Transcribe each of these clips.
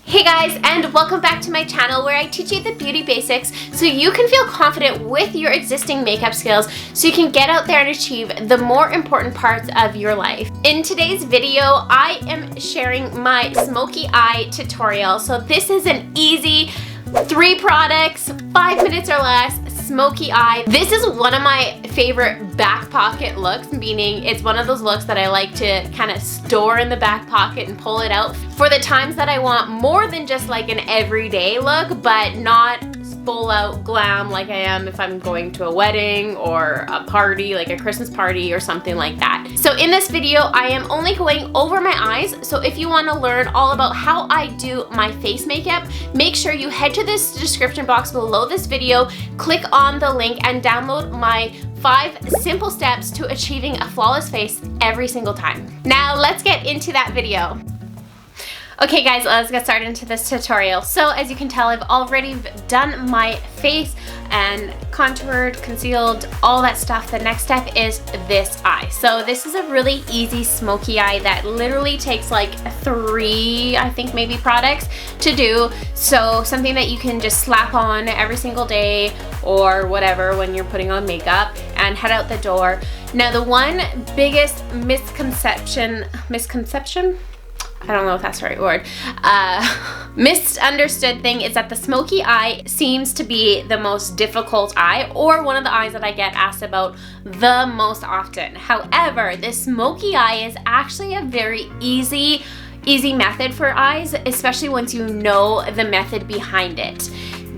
Hey guys, and welcome back to my channel where I teach you the beauty basics so you can feel confident with your existing makeup skills so you can get out there and achieve the more important parts of your life. In today's video, I am sharing my smoky eye tutorial. So this is an easy 3 products, 5 minutes or less, smoky eye. This is one of my favorite back pocket looks, meaning it's one of those looks that I like to kind of store in the back pocket and pull it out for the times that I want more than just like an everyday look, but not full out glam like I am if I'm going to a wedding or a party, like a Christmas party or something like that. So in this video, I am only going over my eyes. So if you want to learn all about how I do my face makeup, make sure you head to this description box below this video, click on the link and download my 5 simple steps to achieving a flawless face every single time. Now let's get into that video. Okay guys, let's get started into this tutorial. So as you can tell, I've already done my face and contoured, concealed, all that stuff. The next step is this eye. So this is a really easy smoky eye that literally takes like 3, I think maybe products to do. So something that you can just slap on every single day or whatever when you're putting on makeup and head out the door. Now the one biggest misconception, I don't know if that's the right word, misunderstood thing is that the smoky eye seems to be the most difficult eye, or one of the eyes that I get asked about the most often. However, this smoky eye is actually a very easy method for eyes, especially once you know the method behind it.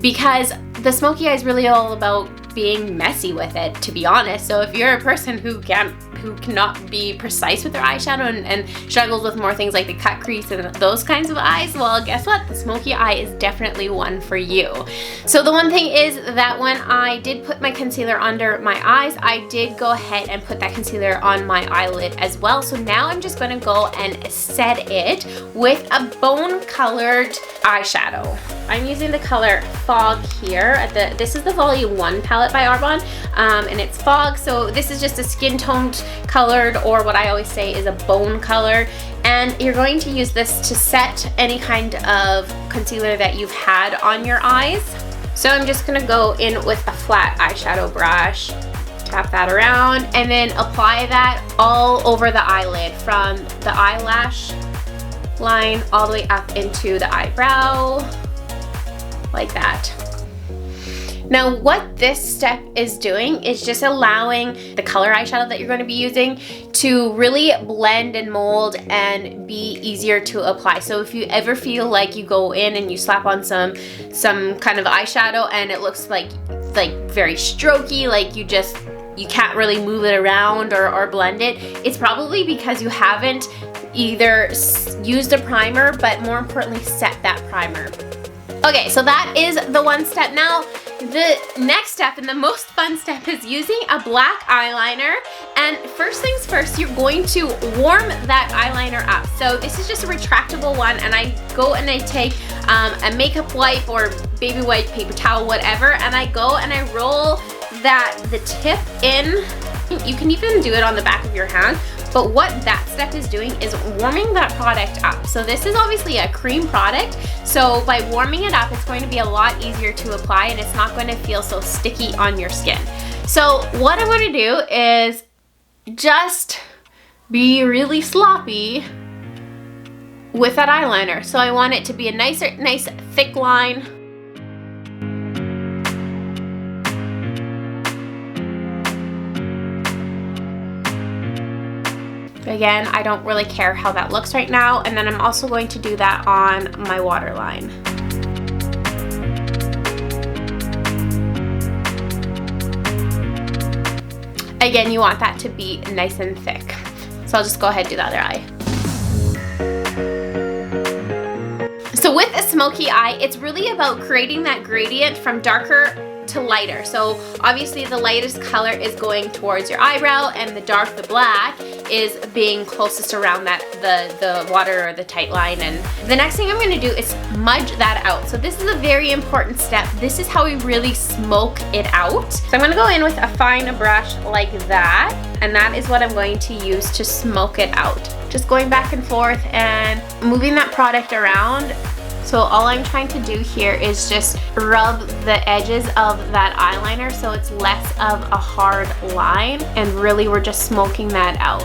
Because the smoky eye is really all about being messy with it, to be honest. So if you're a person who cannot be precise with their eyeshadow and struggles with more things like the cut crease and those kinds of eyes, well, guess what? The smoky eye is definitely one for you. So the one thing is that when I did put my concealer under my eyes, I did go ahead and put that concealer on my eyelid as well. So now I'm just going to go and set it with a bone colored eyeshadow. I'm using the color Fog here. This is the Volume 1 palette by Arbonne, and it's Fog. So this is just a skin toned colored, or what I always say is a bone color. And you're going to use this to set any kind of concealer that you've had on your eyes. So I'm just gonna go in with a flat eyeshadow brush, tap that around, and then apply that all over the eyelid from the eyelash line all the way up into the eyebrow, like that. Now what this step is doing is just allowing the color eyeshadow that you're going to be using to really blend and mold and be easier to apply. So if you ever feel like you go in and you slap on some kind of eyeshadow and it looks like very strokey, like you can't really move it around or blend it, it's probably because you haven't either used a primer, but more importantly set that primer. Okay, so that is the one step. Now, the next step and the most fun step is using a black eyeliner. And first things first, you're going to warm that eyeliner up. So this is just a retractable one, and I go and I take a makeup wipe or baby wipe, paper towel, whatever, and I go and I roll the tip in. You can even do it on the back of your hand. But what that step is doing is warming that product up. So this is obviously a cream product. So by warming it up, it's going to be a lot easier to apply and it's not going to feel so sticky on your skin. So what I'm going to do is just be really sloppy with that eyeliner. So I want it to be a nice thick line. Again, I don't really care how that looks right now. And then I'm also going to do that on my waterline. Again, you want that to be nice and thick. So I'll just go ahead and do the other eye. So with a smoky eye, it's really about creating that gradient from darker to lighter. So obviously the lightest color is going towards your eyebrow, and the black is being closest around that the water or the tight line. And the next thing I'm going to do is smudge that out. So this is a very important step. This is how we really smoke it out. So I'm going to go in with a fine brush like that, and that is what I'm going to use to smoke it out. Just going back and forth and moving that product around So all I'm trying to do here is just rub the edges of that eyeliner so it's less of a hard line, and really we're just smoking that out.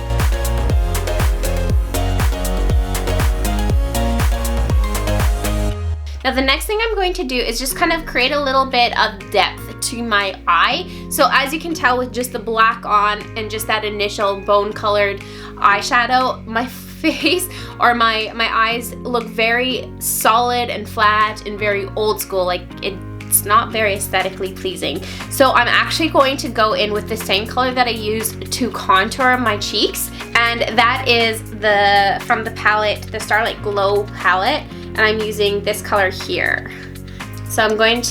Now the next thing I'm going to do is just kind of create a little bit of depth to my eye. So as you can tell with just the black on and just that initial bone colored eyeshadow, my face or my eyes look very solid and flat and very old school. Like it's not very aesthetically pleasing. So I'm actually going to go in with the same color that I used to contour my cheeks, and that is from the palette, the Starlight Glow palette, and I'm using this color here. So I'm going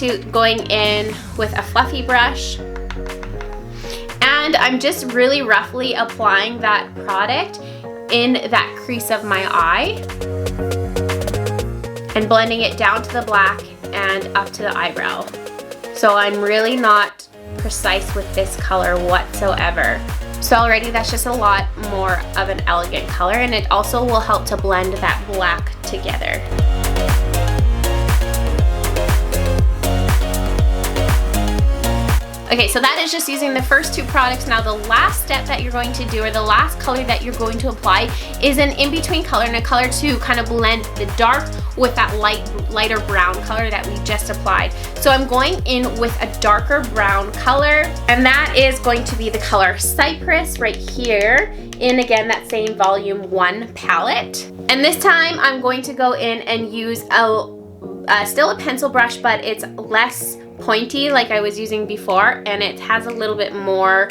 in with a fluffy brush, and I'm just really roughly applying that product in that crease of my eye and blending it down to the black and up to the eyebrow. So I'm really not precise with this color whatsoever. So already that's just a lot more of an elegant color, and it also will help to blend that black together. Okay, so that is just using the first two products. Now the last step that you're going to do, or the last color that you're going to apply, is an in-between color, and a color to kind of blend the dark with that lighter brown color that we just applied. So I'm going in with a darker brown color, and that is going to be the color Cypress right here, in again that same volume 1 palette. And this time I'm going to go in and use still a pencil brush, but it's less pointy like I was using before, and it has a little bit more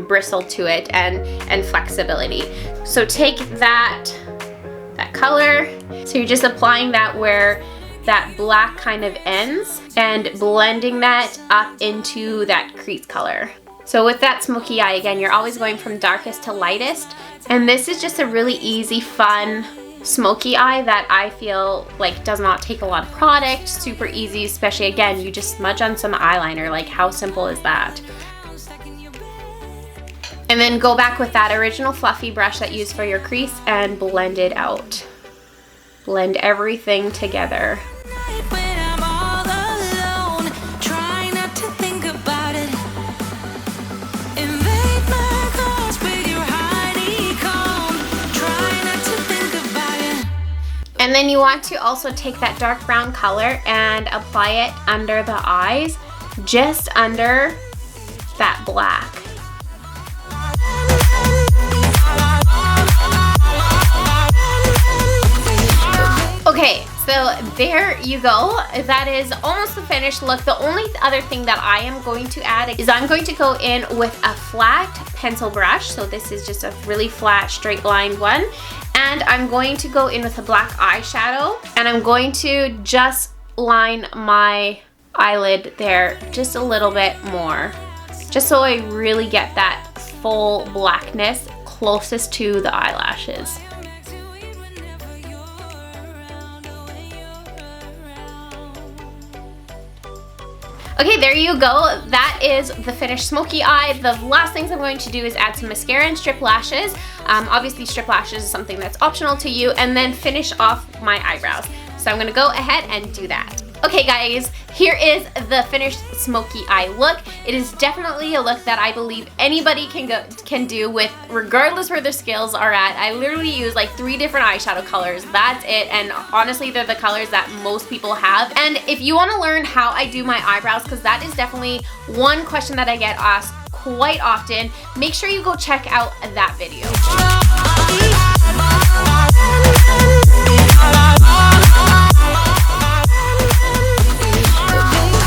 bristle to it and flexibility. So take that color, so you're just applying that where that black kind of ends and blending that up into that crease color. So with that smoky eye, again, you're always going from darkest to lightest, and this is just a really easy, fun smoky eye that I feel like does not take a lot of product, super easy, especially again, you just smudge on some eyeliner. Like how simple is that? And then go back with that original fluffy brush that you used for your crease and blend it out. Blend everything together. And then you want to also take that dark brown color and apply it under the eyes, just under that black. Okay, so there you go. That is almost the finished look. The only other thing that I am going to add is I'm going to go in with a flat pencil brush. So this is just a really flat, straight line one. And I'm going to go in with a black eyeshadow, and I'm going to just line my eyelid there just a little bit more, just so I really get that full blackness closest to the eyelashes. Okay, there you go. That is the finished smoky eye. The last things I'm going to do is add some mascara and strip lashes. Obviously strip lashes is something that's optional to you, and then finish off my eyebrows. So I'm gonna go ahead and do that. Okay guys, here is the finished smoky eye look. It is definitely a look that I believe anybody can do with, regardless where their skills are at. I literally use like 3 different eyeshadow colors. That's it, and honestly they're the colors that most people have. And if you want to learn how I do my eyebrows, because that is definitely one question that I get asked quite often, make sure you go check out that video.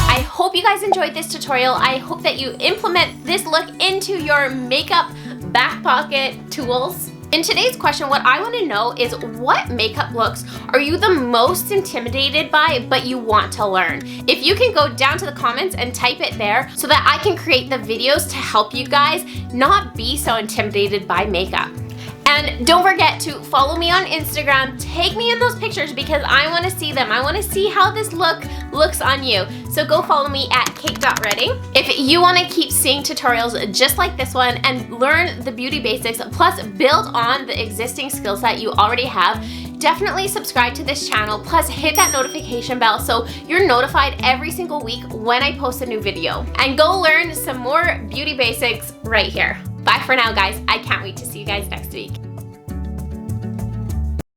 I hope you guys enjoyed this tutorial. I hope that you implement this look into your makeup back pocket tools. In today's question, what I want to know is, what makeup looks are you the most intimidated by but you want to learn? If you can go down to the comments and type it there so that I can create the videos to help you guys not be so intimidated by makeup. And don't forget to follow me on Instagram. Take me in those pictures because I want to see them. I want to see how this look looks on you. So go follow me at cake.ready. If you want to keep seeing tutorials just like this one and learn the beauty basics, plus build on the existing skills that you already have, definitely subscribe to this channel, plus hit that notification bell so you're notified every single week when I post a new video. And go learn some more beauty basics right here. Bye for now, guys. I can't wait to see you guys next time.